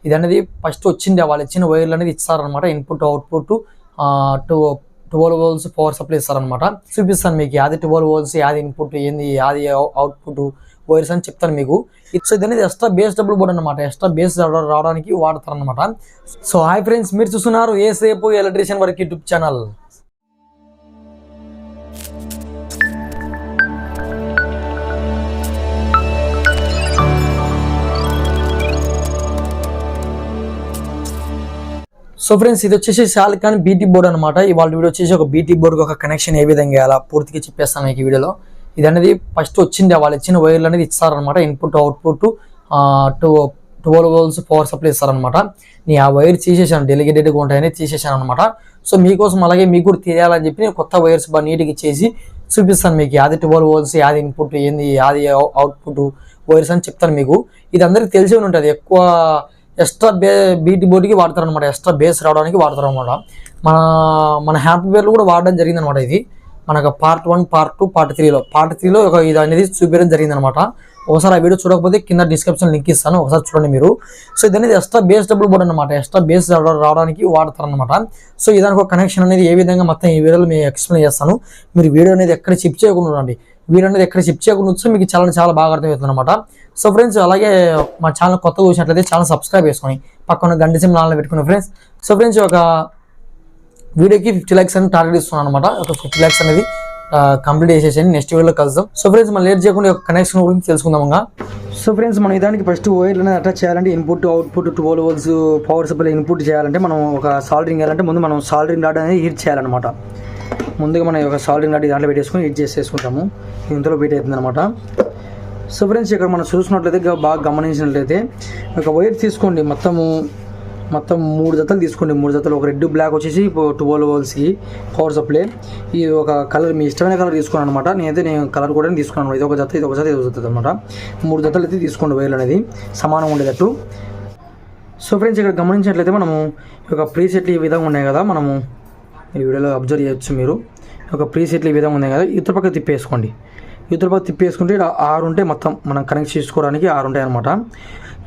ఇది అనేది ఫస్ట్ వచ్చింది వాళ్ళు ఇచ్చిన వైర్లు అనేది ఇస్తారనమాట. Input output 12 volts power supply ఇస్తారనమాట. చూపిస్తాను మీకు యాది 12 వోల్ట్స్ యాది ఇన్పుట్ ఏంది యాది అవుట్పుట్ వైర్స్ అని చెప్తాను మీకు. సో ఇది అనేది ఎక్స్ట్రా బేస్ డబుల్ బోర్డ్ అనమాట. ఎక్స్ట్రా బేస్ రావడానికి వాడతారనమాట. సో హాయ్ ఫ్రెండ్స్, మీరు చూస్తున్నారు ఏసేపు electrician work YouTube channel. So friends, ఇది వచ్చేసి శాలికాన్ బీటీ బోర్డ్ అనమాట. ఇవాళ వీడియో వచ్చేసి ఒక బీటీ బోర్డ్కి ఒక కనెక్షన్ ఏ విధంగా వేయాలా పూర్తిగా చెప్పేస్తాను మీకు ఈ వీడియోలో. ఇది అనేది ఫస్ట్ వచ్చింది వాళ్ళు ఇచ్చిన వైర్లు అనేది ఇస్తారనమాట. Input output 12 volts power supply ఇస్తారనమాట. నేను ఆ వైర్ తీసేసాను, డెలిగేటెడ్గా ఉంటాయని తీసేసాను అనమాట. సో మీకోసం అలాగే మీకు కూడా తెలియాలని చెప్పి నేను కొత్త వైర్స్ బాగా నీట్గా ఇచ్చేసి చూపిస్తాను మీకు యాది 12 వోల్ట్స్ యాది ఇన్పుట్ ఏంది యాది అవుట్పుట్ వైర్స్ అని చెప్తాను మీకు. ఇది అందరికీ తెలిసి ఉంటుంది. ఎక్కువ ఎక్స్ట్రా బీటీ బోర్డ్కి వాడతారనమాట. ఎక్స్ట్రా బేస్ రావడానికి వాడతారనమాట. మన హ్యాపీ వేర్లు కూడా వాడడం జరిగిందనమాట. ఇది మనకు పార్ట్ 1 పార్ట్ 2 పార్ట్ 3లో ఒక ఇది అనేది చూపించడం జరిగిందనమాట. ఒకసారి ఆ వీడియో చూడకపోతే కింద డిస్క్రిప్షన్ లింక్ ఇస్తాను, ఒకసారి చూడండి మీరు. సో ఇది అనేది ఎక్స్ట్రా బేస్ డబుల్ బోర్డ్ అనమాట. ఎక్స్ట్రా బేస్ రావడానికి వాడతారనమాట. సో ఇదానికి ఒక కనెక్షన్ అనేది ఏ విధంగా మొత్తం ఈ వీడియోలో మీకు ఎక్స్ప్లెయిన్ చేస్తాను. మీరు వీడియో అనేది ఎక్కడ షిఫ్ట్ చేయకుండా ఉండండి. వీడియో అనేది ఎక్కడ షిఫ్ట్ చేయకుండా వస్తే మీకు చాలా బాగా అర్థమవుతుంది అనమాట. సో ఫ్రెండ్స్, అలాగే మా ఛానల్ కొత్తగా చూసినట్లయితే ఛానల్ సబ్స్క్రైబ్ చేసుకొని పక్కన గంట సింబల్ ఆన్లో పెట్టుకుని ఫ్రెండ్స్. సో ఫ్రెండ్స్, ఒక వీడియోకి 50 లైక్స్ అని టార్గెట్ ఇస్తున్నాను అనమాట. ఒక 50 లైక్స్ అనేది కంప్లీట్ చేసేసి నెక్స్ట్ వీడియోలో కలుద్దాం. సో ఫ్రెండ్స్, మనం లేట్ చేయకుండా ఒక కనెక్షన్ గురించి తెలుసుకుందాం. సో ఫ్రెండ్స్, మనం దానికి ఫస్ట్ వైర్లు అనేది అటాచ్ చేయాలంటే input output 12 volts power supply input చేయాలంటే మనం ఒక సాల్డరింగ్ చేయాలంటే ముందు మనం సాల్డరింగ్ రాడ్ అనేది హీట్ చేయాలన్నమాట. ముందుగా మనం ఒక సాల్డరింగ్ రాడ్ దాంట్లో పెట్టేసుకొని హీట్ చేసేసుకుంటాము. ఇంతలో హీట్ అవుతుంది అనమాట. సో ఫ్రెండ్స్, ఇక్కడ మనం చూసినట్లయితే బాగా గమనించినట్లయితే ఒక వైర్ తీసుకోండి. మొత్తం 3 జతలు తీసుకోండి. 3 జతలు ఒక రెడ్ బ్లాక్ వచ్చేసి 12 వోల్ట్స్కి పవర్ సప్లై. ఈ ఒక కలర్ మీ ఇష్టమైన కలర్ తీసుకున్నాను అనమాట. నేను కలర్ కూడా తీసుకున్నాను. ఇది ఒక జత ఇది ఒక జత ఇది ఒక జత అనమాట. 3 జతలు అయితే తీసుకోండి వైర్లు అనేది సమానంగా ఉండేటట్టు. సో ఫ్రెండ్స్, ఇక్కడ గమనించినట్లయితే మనము ఒక ప్రీసెట్లు ఈ విధంగా ఉన్నాయి కదా, మనము ఈ వీడియోలో అబ్జర్వ్ చేయొచ్చు మీరు. ఒక ప్రీసెట్లు ఈ విధంగా ఉన్నాయి కదా, ఇతర పక్క తిప్పేసుకోండి. ఇతర పక్క తిప్పేసుకుంటే 6 ఉంటాయి. మొత్తం మనం కనెక్ట్ చేసుకోవడానికి 6 ఉంటాయి అనమాట.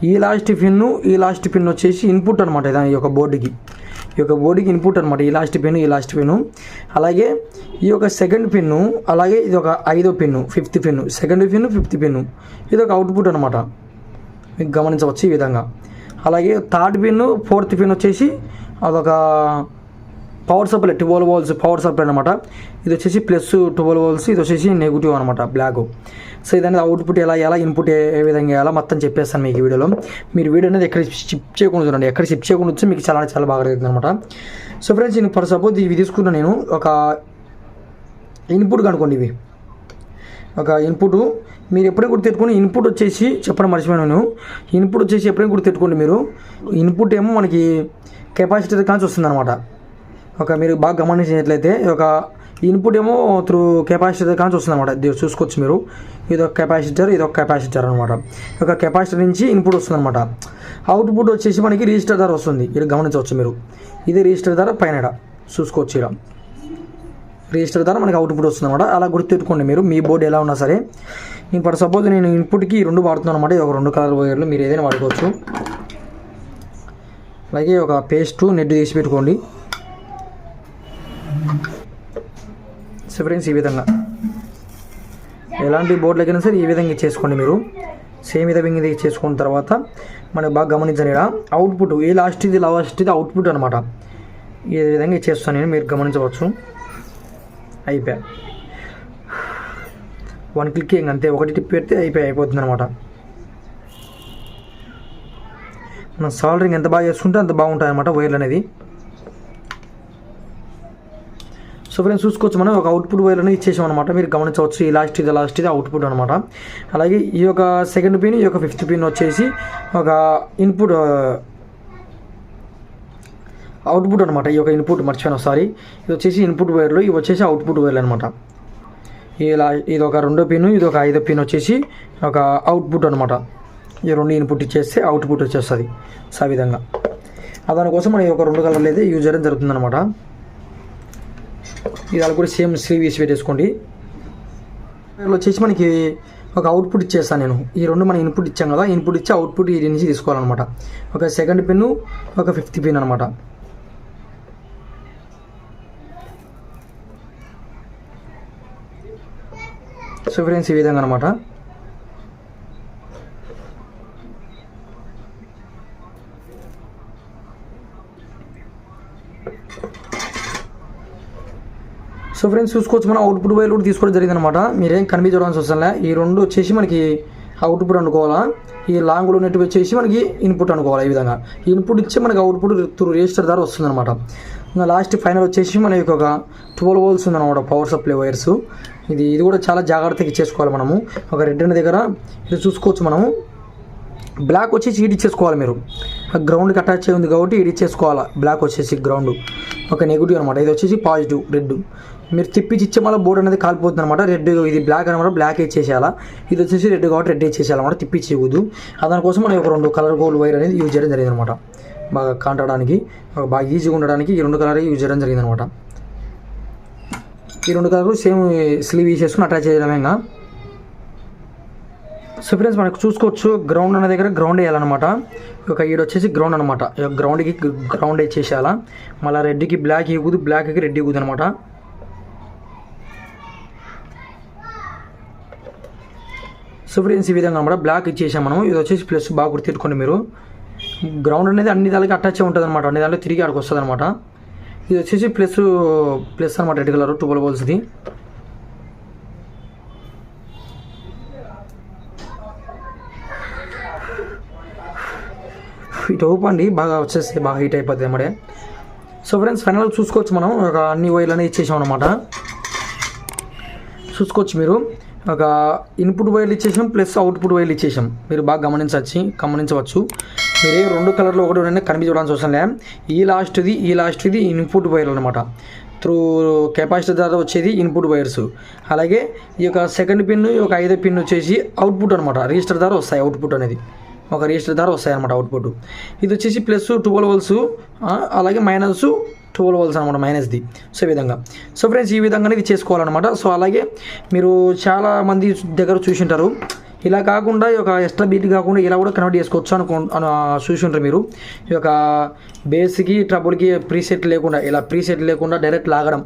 ఈ లాస్ట్ పిన్ వచ్చేసి ఇన్పుట్ అనమాట. ఈ యొక్క బోర్డుకి ఇన్పుట్ అనమాట. ఈ లాస్ట్ పిన్ అలాగే ఈ యొక్క సెకండ్ పిన్ను, అలాగే ఇది ఒక 5వ pin 5th pin, second pin 5th pin, ఇది ఒక అవుట్పుట్ అనమాట. మీకు గమనించవచ్చు ఈ విధంగా. అలాగే థర్డ్ పిన్ను 4th పిన్ వచ్చేసి అదొక power supply 12 volts power supply అనమాట. ఇది వచ్చేసి ప్లస్ 12 వోల్ట్స్, ఇది వచ్చేసి నెగిటివ్ అనమాట బ్లాక్. సో ఇదనేది అవుట్పుట్ ఎలా ఇన్పుట్ ఏ విధంగా వేయాలో మొత్తం చెప్పేస్తాను మీకు ఈ వీడియోలో. మీరు వీడియో అనేది ఎక్కడ షిఫ్ట్ చేయకుండా చూడండి. ఎక్కడ షిఫ్ట్ చేయకుండా వచ్చి మీకు చాలా బాగా అవుతుంది అనమాట. సో ఫ్రెండ్స్, నేను ఫర్ సపోజ్ ఇవి తీసుకున్నా. నేను ఒక ఇన్పుట్ కనుకోండి. ఇవి ఒక ఇన్పుట్ మీరు ఎప్పుడైనా గుర్తెట్టుకోండి. ఇన్పుట్ వచ్చేసి చెప్పడం మర్చిపోయాను. ఇన్పుట్ వచ్చేసి ఎప్పుడైనా గుర్తెట్టుకోండి మీరు. ఇన్పుట్ ఏమో మనకి కెపాసిటర్ కాంచి వస్తుంది అనమాట. మీరు బాగా గమనించినట్లయితే ఒక ఇన్పుట్ ఏమో త్రూ కెపాసిటర్ కాంచి వస్తుంది అనమాట. చూసుకోవచ్చు మీరు. ఇదొక కెపాసిటర్ అనమాట. ఒక కెపాసిటర్ నుంచి ఇన్పుట్ వస్తుంది అనమాట. అవుట్పుట్ వచ్చేసి మనకి రిజిస్టర్ ద్వారా వస్తుంది. ఇది గమనించవచ్చు మీరు. ఇది రిజిస్టర్ ద్వారా పైన చూసుకోవచ్చు. ఇలా రిజిస్టర్ ద్వారా మనకి అవుట్పుట్ వస్తుంది అనమాట. అలా గుర్తుపెట్టుకోండి మీరు. మీ బోర్డు ఎలా ఉన్నా సరే. నేను ఫర్ సపోజ్ నేను ఇన్పుట్కి 2 వాడుతున్నాను అనమాట. ఇది ఒక 2 కలర్ వైర్లు మీరు ఏదైనా వాడుకోవచ్చు. అలాగే ఒక పేస్ట్ నెట్ తీసి పెట్టుకోండి. సో ఫ్రెండ్స్, ఈ విధంగా ఎలాంటి బోర్డులకైనా సరే ఈ విధంగా చేసుకోండి మీరు. సేమ్ విధంగా చేసుకున్న తర్వాత మనకు బాగా గమనించండి. ఇక్కడ అవుట్పుట్ ఈ లాస్ట్ ఇది అవుట్పుట్ అనమాట. ఈ విధంగా చేస్తాను నేను, మీరు గమనించవచ్చు. అయిపోయా 1 క్లిక్ అంతే. ఒకటి టిప్ పెడితే అయిపోతుంది అనమాట. మనం సాల్డరింగ్ ఎంత బాగా చేసుకుంటే అంత బాగుంటుంది అనమాట వైర్లు అనేది. సో ఫ్రెండ్స్, చూసుకోవచ్చు మనం ఒక అవుట్పుట్ వైర్ అనేది ఇచ్చేసాం అనమాట. మీరు గమనించవచ్చు. ఈ లాస్ట్ ఇది అవుట్పుట్ అనమాట. అలాగే ఈ యొక్క సెకండ్ పిన్, ఈ యొక్క 5th పిన్ వచ్చేసి ఒక ఇన్పుట్ అవుట్పుట్ అనమాట. ఈ యొక్క ఇన్పుట్ మర్చిపోయాను, సారీ. ఇది వచ్చేసి ఇన్పుట్ వైర్లు, ఇవి వచ్చేసి అవుట్పుట్ వైర్లు అనమాట. ఇది ఒక 2వ పిన్, ఇది ఒక 5వ పిన్ వచ్చేసి ఒక అవుట్పుట్ అనమాట. ఈ 2 ఇన్పుట్ ఇచ్చేస్తే అవుట్పుట్ వచ్చేస్తుంది. సో ఆ విధంగా దానికోసం మనం ఒక 2 కలర్లు అయితే యూజ్ చేయడం జరుగుతుంది అనమాట. ఇది కూడా సేమ్ స్లీవ్ వేసి పెట్టేసుకోండి. వచ్చేసి మనకి ఒక అవుట్పుట్ ఇచ్చేస్తాను నేను. ఈ రెండు మనం ఇన్పుట్ ఇచ్చాం కదా, ఇన్పుట్ ఇచ్చి అవుట్పుట్ ఈ నుంచి తీసుకోవాలన్నమాట. ఒక సెకండ్ పిన్, ఒక ఫిఫ్త్ పిన్ అనమాట. సో ఫ్రెండ్స్ ఈ విధంగా అనమాట. సో ఫ్రెండ్స్ చూసుకోవచ్చు, మనం అవుట్పుట్ వైర్ కూడా తీసుకోవడం జరిగింది అనమాట. మీరేం కనిపించడానికి వస్తుందిలే. ఈ రెండు వచ్చేసి మనకి అవుట్పుట్ అనుకోవాలా, ఈ లాంగ్లో ఉన్నట్టు వచ్చేసి మనకి ఇన్పుట్ అనుకోవాలి. ఈ విధంగా ఇన్పుట్ ఇచ్చి మనకి అవుట్పుట్ త్రూ రిజిస్టర్ ద్వారా వస్తుంది అనమాట. ఇంకా లాస్ట్ ఫైనల్ వచ్చేసి మనకి ఒక 12 volts ఉందన్నమాట పవర్ సప్లై వైర్స్. ఇది కూడా చాలా జాగ్రత్తగా చేసుకోవాలి మనము. ఒక రెడ్ అనే దగ్గర ఇది చూసుకోవచ్చు మనము. బ్లాక్ వచ్చేసి ఈడ్ ఇచ్చేసుకోవాలి మీరు. గ్రౌండ్కి అటాచ్ అయి ఉంది కాబట్టి ఈడ్ ఇచ్చేసుకోవాలి. బ్లాక్ వచ్చేసి గ్రౌండ్ ఒక నెగిటివ్ అనమాట, ఇది వచ్చేసి పాజిటివ్ రెడ్. మీరు తిప్పించి ఇచ్చే మళ్ళీ బోర్డు అనేది కాలిపోతుంది అనమాట. రెడ్ ఇది బ్లాక్ అనమాట, బ్లాక్ ఇచ్చేసేయాలా. ఇది వచ్చేసి రెడ్ కాబట్టి రెడ్ ఇచ్చేసేయాలన్నమాట, తిప్పించేయకూడదు. దానికోసం మనం ఒక 2 కలర్ గోల్డ్ వైర్ అనేది యూజ్ చేయడం జరిగింది అనమాట. బాగా కాంటడానికి బాగా ఈజీగా ఉండడానికి ఈ 2 కలర్ యూజ్ చేయడం జరిగింది అనమాట. ఈ 2 కలర్లు సేమ్ స్లీవ్ వేసేసుకుని అటాచ్ చేయడమే. ఇంకా సో ఫ్రెండ్స్ మనకు చూసుకోవచ్చు, గ్రౌండ్ అనే దగ్గర గ్రౌండ్ వేయాలన్నమాట. ఒక ఈడు వచ్చేసి గ్రౌండ్ అనమాట. గ్రౌండ్కి గ్రౌండ్ ఇచ్చేసేయాలా. మళ్ళీ రెడ్కి బ్లాక్ ఇవ్వదు, బ్లాక్కి రెడ్ ఇవ్వదు అనమాట. సో ఫ్రెండ్స్ ఈ విధంగా అనమాట బ్లాక్ ఇచ్చేసాం మనం. ఇది వచ్చేసి ప్లస్ బాగా గుర్తిట్టుకోండి మీరు. గ్రౌండ్ అనేది అన్ని దానికి అటాచ్ ఉంటుంది అనమాట, అన్ని దాంట్లో తిరిగి ఆడికి వస్తుంది అనమాట. ఇది వచ్చేసి ప్లస్ అనమాట, రెడ్ కలర్ 12 voltsది. ఇటు ఓపండి బాగా వచ్చేసి బాగా హీట్ అయిపోతుంది అన్నమాట. సో ఫ్రెండ్స్ ఫైనల్ చూసుకోవచ్చు, మనం ఒక అన్ని వైర్లనే ఇచ్చేసాం అనమాట. చూసుకోవచ్చు మీరు, ఒక ఇన్పుట్ వైర్లు ఇచ్చేసాం ప్లస్ అవుట్పుట్ వైర్లు ఇచ్చేసాం. మీరు బాగా గమనించవచ్చు. మీరు 2 కలర్లో ఒకటి కనిపించడానికి అవసరం లే. ఈ లాస్ట్ది ఇన్పుట్ వైర్లు అనమాట. త్రూ కెపాసిటర్ ద్వారా వచ్చేది ఇన్పుట్ వైర్స్. అలాగే ఈ యొక్క సెకండ్ పిన్, ఈ యొక్క 5వ పిన్ వచ్చేసి అవుట్పుట్ అనమాట. రిజిస్టర్ ద్వారా వస్తాయి అవుట్పుట్ అనేది, ఒక రిజిస్టర్ ద్వారా వస్తాయి అనమాట అవుట్పుట్. ఇది వచ్చేసి ప్లస్ 12 volts, అలాగే మైనస్ 12 volts అనమాట, మైనస్ది. సో ఈ విధంగా. సో ఫ్రెండ్స్ ఈ విధంగానే ఇది చేసుకోవాలన్నమాట. సో అలాగే మీరు చాలా మంది దగ్గర చూసింటారు, ఇలా కాకుండా ఈ యొక్క ఎక్స్ట్రా బీట్ కాకుండా ఇలా కూడా కన్వర్ట్ చేసుకోవచ్చు చూసి ఉంటారు మీరు. ఈ యొక్క బేస్కి ట్రబుల్కి ప్రీసెట్ లేకుండా, ఇలా ప్రీసెట్ లేకుండా డైరెక్ట్ లాగడం,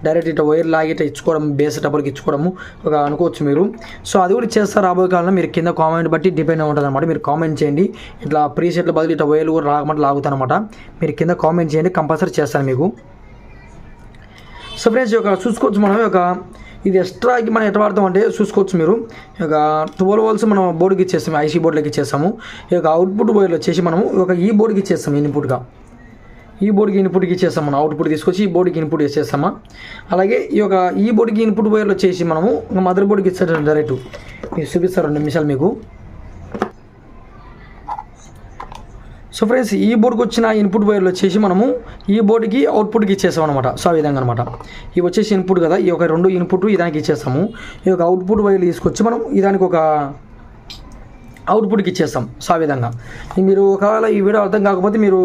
డైరెక్ట్ ఇట్లా వైర్ లాగి ఇట్లా ఇచ్చుకోవడం, బేస్ ట్రబుల్కి ఇచ్చుకోవడము ఒక అనుకోవచ్చు మీరు. సో అది కూడా చేస్తారు రాబోయే కాలంలో. మీరు కింద కామెంట్ బట్టి డిపెండ్ ఉంటుంది అనమాట. మీరు కామెంట్ చేయండి, ఇట్లా ప్రీసెట్ల బదులు ఇట్లా వైర్లు కూడా రాకమంటే లాగుతాను అనమాట. మీరు కింద కామెంట్ చేయండి, కంపల్సరీ చేస్తాను మీకు. సో ఫ్రెండ్స్ ఒక చూసుకోవచ్చు మనం, ఒక ఇది ఎక్స్ట్రాకి మనం ఎట్లా వాడతాం అంటే చూసుకోవచ్చు మీరు. ఒక 12 volts మనం బోర్డుకి ఇచ్చేస్తాము, ఐసీ బోర్డులోకి ఇచ్చేస్తాము. ఈ యొక్క అవుట్పుట్ వైర్లు వచ్చేసి మనము ఒక ఈ బోర్డుకి ఇచ్చేస్తాము ఇన్పుట్గా. ఈ బోర్డుకి ఇన్పుట్కి ఇచ్చేస్తాం మనం, అవుట్పుట్ తీసుకొచ్చి ఈ బోర్డుకి ఇన్పుట్ ఇచ్చేస్తామా. అలాగే ఈ యొక్క ఈ బోర్డుకి ఇన్పుట్ వైర్లు వచ్చేసి మనము మదర్ బోర్డుకి ఇచ్చేస్తాం డైరెక్ట్. మీకు చూపిస్తారు 2 నిమిషాలు మీకు. సో ఫ్రెండ్స్ ఈ బోర్డుకి వచ్చిన ఇన్పుట్ వైర్లు వచ్చేసి మనము ఈ బోర్డుకి అవుట్పుట్కి ఇచ్చేస్తాం అనమాట. సో ఆ విధంగా అనమాట. ఇవి వచ్చేసి ఇన్పుట్ కదా, ఈ యొక్క 2 ఇన్పుట్ ఇదానికి ఇచ్చేస్తాము. ఈ యొక్క అవుట్పుట్ వైర్లు తీసుకొచ్చి మనం ఇదానికి ఒక అవుట్పుట్కి ఇచ్చేస్తాం. సో ఆ విధంగా. మీరు ఒకవేళ ఈ వీడియో అర్థం కాకపోతే మీరు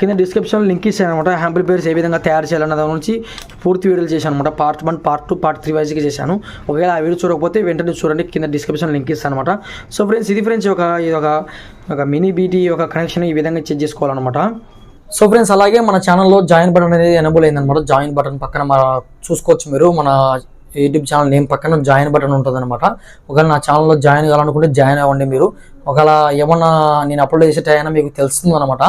కింద డిస్క్రిప్షన్లో లింక్ ఇస్తాను అనమాట. యాంప్లిఫైయర్స్ ఏ విధంగా తయారు చేయాలన్న దాని నుంచి పూర్తి వీడియోలు చేశాను అనమాట. పార్ట్ 1, పార్ట్ 2, పార్ట్ 3 వైజ్గా చేశాను. ఒకవేళ ఆ వీడియో చూడకపోతే వెంటనే చూడండి, కింద డిస్క్రిప్షన్లో లింక్ ఇస్తాను అనమాట. సో ఫ్రెండ్స్ ఇది ఫ్రెండ్స్ ఇది ఒక మినీ బీటీ ఒక కనెక్షన్ ఈ విధంగా చెక్ చేసుకోవాలన్నమాట. సో ఫ్రెండ్స్ అలాగే మన ఛానల్లో జాయిన్ బటన్ అనేది ఎనబుల్ అయిందనమాట. జాయిన్ బటన్ పక్కన చూసుకోవచ్చు మీరు, మన యూట్యూబ్ ఛానల్ నేమ్ పక్కన జాయిన్ బటన్ ఉంటుంది అనమాట. ఒకవేళ నా ఛానల్లో జాయిన్ కావాలనుకుంటే జాయిన్ అవ్వండి మీరు. ఒకవేళ ఏమన్నా నేను అప్లోడ్ చేసే టైం మీకు తెలుస్తుంది అనమాట.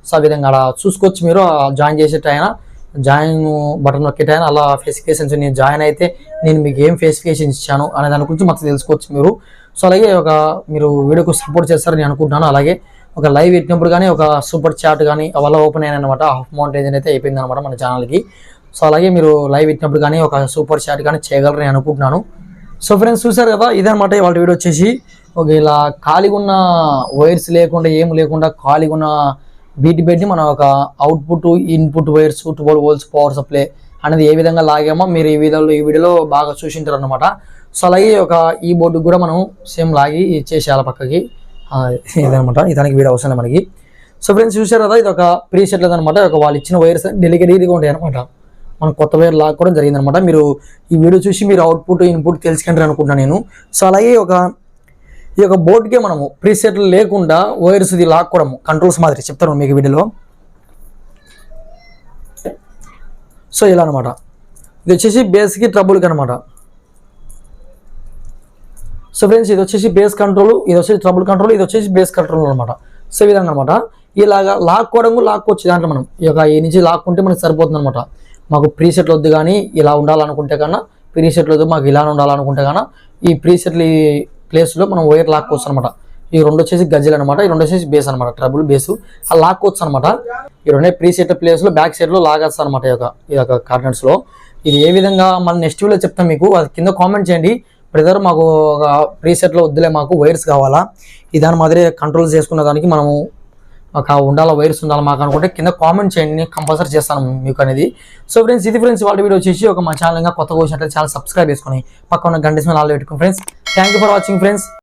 సో ఆ విధంగా అలా చూసుకోవచ్చు మీరు. జాయిన్ చేసే టైం, జాయిన్ బటన్ నొక్కే టైం అలా ఫెసిఫికేషన్స్ నేను జాయిన్ అయితే నేను మీకు ఏం ఫెసిఫికేషన్స్ ఇచ్చాను అనే దాని గురించి మొత్తం తెలుసుకోవచ్చు మీరు. సో అలాగే మీరు వీడియోకు సపోర్ట్ చేస్తారని అనుకుంటున్నాను. అలాగే ఒక లైవ్ పెట్టినప్పుడు కానీ ఒక సూపర్ చాట్ కానీ అవల్ల ఓపెన్ అయ్యాయి అనమాట. హాఫ్ మౌంటేజ్ అయితే అయిపోయింది అనమాట మన ఛానల్కి. సో అలాగే మీరు లైవ్ పెట్టినప్పుడు కానీ ఒక సూపర్ చాట్ కానీ చేయగలరని అనుకుంటున్నాను. సో ఫ్రెండ్స్ చూసారు కదా, ఇదనమాట వాళ్ళ వీడియో వచ్చేసి. ఇలా ఖాళీగా ఉన్న వైర్స్ లేకుండా ఏం లేకుండా ఖాళీగా ఉన్న బీటీ మనం ఒక output input wires 12 volts power supply అనేది ఏ విధంగా లాగామో మీరు ఈ వీడియోలో బాగా చూసింటారు అనమాట. సో అలాగే ఈ బోర్డు కూడా మనం సేమ్ లాగి చేసేయాలి పక్కకి. ఇదనమాట, దానికి వీడియో అవసరం మనకి. సో ఫ్రెండ్స్ చూసారు కదా, ఇది ఒక ప్రీసెట్ అనమాట. వాళ్ళు ఇచ్చిన వైర్స్ డెలికేటెడ్గా ఉంటాయి అనమాట. మనం కొత్త వైర్ లాక్కోవడం జరిగిందనమాట. మీరు ఈ వీడియో చూసి మీరు అవుట్పుట్ ఇన్పుట్ తెలుసుకుంటారు అనుకుంటున్నాను నేను. సో అలాగే ఈ యొక్క బోర్డుకే మనము ప్రీసెట్లు లేకుండా వైర్స్ ఇది లాక్కోవడము కంట్రోల్స్ మాదిరి చెప్తాను మీకు వీడియోలో. సో ఇలా అనమాట. ఇది వచ్చేసి బేస్కి ట్రబుల్కి అనమాట. సో ఫ్రెండ్స్ ఇది వచ్చేసి బేస్ కంట్రోల్, ఇది వచ్చేసి ట్రబుల్ కంట్రోల్, ఇది వచ్చేసి బేస్ కంట్రోల్ అనమాట. సో ఈ విధంగా అనమాట. ఇలాగా లాక్కోవచ్చు దాంట్లో మనం ఈ యొక్క ఈ నుంచి లాక్కుంటే మనకి సరిపోతుంది అనమాట. మాకు ప్రీసెట్లు వద్దు కానీ ఇలా ఉండాలనుకుంటే కన్నా, ప్రీసెట్లు వద్దు మాకు ఇలా ఉండాలనుకుంటే కన్నా ఈ ప్రీసెట్లు ఈ ప్లేస్లో మనం వైర్ లాక్కోవచ్చు అనమాట. ఈ రెండు వచ్చేసి గజ్జలు అనమాట, ఈ రెండు వచ్చేసి బేస్ అనమాట, ట్రబుల్ బేసు అలా లాక్కోవచ్చు అనమాట. ఈ రెండే ప్రీసెట్ ప్లేస్లో బ్యాక్ సైడ్లో లాగేస్తాను అనమాట ఈ యొక్క కార్నర్స్లో. ఇది ఏ విధంగా మళ్ళీ నెక్స్ట్ వీడియో చెప్తాను మీకు, అది కింద కామెంట్ చేయండి. బ్రదర్ మాకు ఒక ప్రీసెట్లో వద్దులే మాకు వైర్స్ కావాలా, ఈ దాని మాదిరి కంట్రోల్ చేసుకున్న దానికి మనము ఒక ఉండాలా వైర్స్ ఉండాలి మాకు అనుకుంటే కింద కామెంట్ చేయండి, కంపల్సరీ చేస్తాను మీకు అనేది. సో ఫ్రెండ్స్ ఇది ఫ్రెండ్స్ వాళ్ళ వీడియో వచ్చేసి ఒక మా ఛానల్ కొత్తగా వచ్చినట్లయితే ఛానల్ సబ్స్క్రైబ్ చేసుకొని పక్కన గంట మీద ఆల్ పెట్టుకుని friends. Thank you for watching friends.